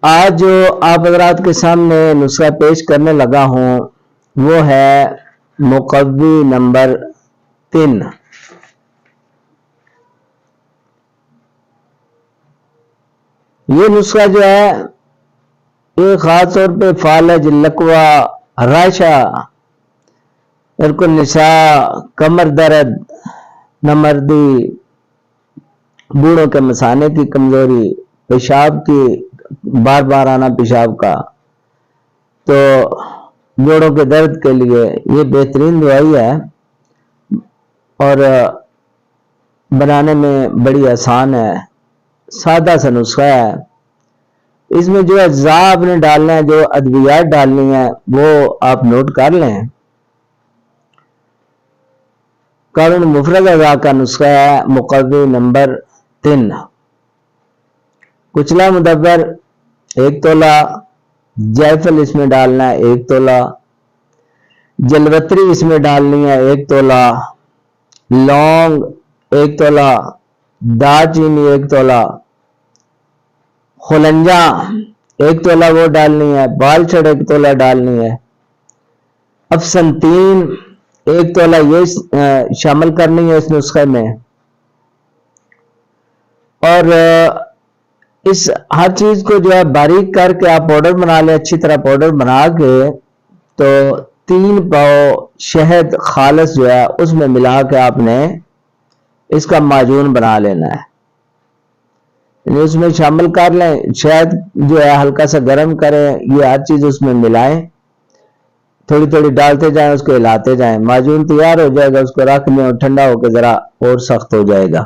آج جو آپ حضرات کے سامنے نسخہ پیش کرنے لگا ہوں وہ ہے مقوی نمبر 3۔ یہ نسخہ جو ہے یہ خاص طور پہ فالج، لقوہ، راشا، ارک النساء، کمر درد، نمردی، بوڑھوں کے مثانے کی کمزوری، پیشاب کی بار بار آنا پیشاب کا، تو جوڑوں کے درد کے لیے یہ بہترین دوائی ہے اور بنانے میں بڑی آسان ہے، سادہ سا نسخہ ہے۔ اس میں جو اجزاء آپ نے ڈالنا ہے، جو ادویات ڈالنی ہے وہ آپ نوٹ کر لیں۔ قانون مفرد اعضاء کا نسخہ ہے مقوی نمبر 3۔ کچلا مدبر 1 تولہ، جائفل اس میں ڈالنا ہے 1 تولہ، جلوتری اس میں ڈالنی ہے 1 تولہ، لونگ 1 تولہ، دار چینی 1 تولہ، خلنجا 1 تولہ وہ ڈالنی ہے، بال چھڑ 1 تولہ ڈالنی ہے، افسنتین 1 تولہ یہ شامل کرنی ہے اس نسخے میں۔ اور اس ہر چیز کو جو ہے باریک کر کے آپ پاؤڈر بنا لیں، اچھی طرح پاؤڈر بنا کے تو 3 پاؤ شہد خالص جو ہے اس میں ملا کے آپ نے اس کا معجون بنا لینا ہے، یعنی اس میں شامل کر لیں۔ شہد جو ہے ہلکا سا گرم کریں، یہ ہر چیز اس میں ملائیں، تھوڑی تھوڑی ڈالتے جائیں، اس کو ہلاتے جائیں، معجون تیار ہو جائے گا، اس کو رکھ لیں اور ٹھنڈا ہو کے ذرا اور سخت ہو جائے گا۔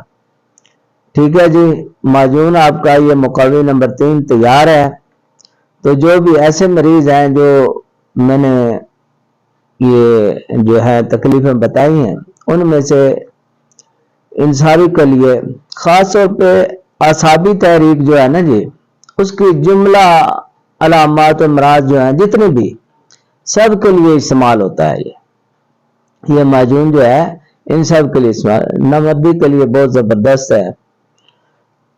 ٹھیک ہے جی، معجون آپ کا یہ مقوی نمبر 3 تیار ہے۔ تو جو بھی ایسے مریض ہیں جو میں نے یہ جو ہے تکلیفیں بتائی ہیں، ان میں سے ان ساری کے لیے خاص طور پہ اعصابی تحریک جو ہے نا جی، اس کی جملہ علامات و امراض جو ہیں جتنے بھی، سب کے لیے استعمال ہوتا ہے۔ یہ معجون جو ہے ان سب کے لیے استعمال، نمردی کے لیے بہت زبردست ہے،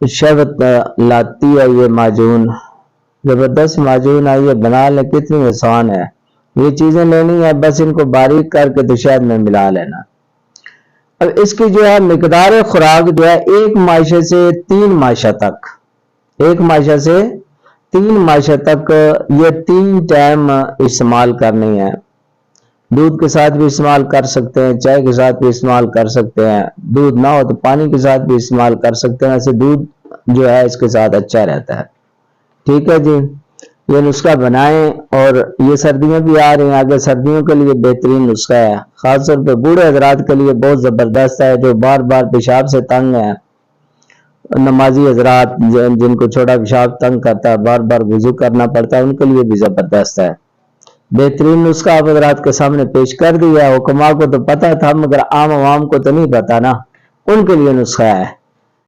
شہوت لاتی ہے یہ معجون، زبردست معجون ہے یہ، بنا لیں، کتنی آسان ہے۔ یہ چیزیں لینی ہے، بس ان کو باریک کر کے تو شہد میں ملا لینا۔ اب اس کی جو ہے مقدار خوراک جو ہے 1 ماشے سے 3 ماشا تک، 1 ماشا سے 3 ماشا تک یہ 3 ٹائم استعمال کرنی ہے۔ دودھ کے ساتھ بھی استعمال کر سکتے ہیں، چائے کے ساتھ بھی استعمال کر سکتے ہیں، دودھ نہ ہو تو پانی کے ساتھ بھی استعمال کر سکتے ہیں، ایسے دودھ جو ہے اس کے ساتھ اچھا رہتا ہے۔ ٹھیک ہے جی، یہ نسخہ بنائیں، اور یہ سردیاں بھی آ رہی ہیں، آگے سردیوں کے لیے بہترین نسخہ ہے، خاص طور پہ بوڑھے حضرات کے لیے بہت زبردست ہے، جو بار بار پیشاب سے تنگ ہیں، نمازی حضرات جن کو چھوٹا پیشاب تنگ کرتا ہے، بار بار وضو کرنا پڑتا ہے، ان کے لیے بھی زبردست ہے۔ بہترین نسخہ آپ حضرات کے سامنے پیش کر دیا، حکماء کو تو پتہ تھا مگر عام عوام کو تو نہیں پتا نا، ان کے لیے نسخہ ہے۔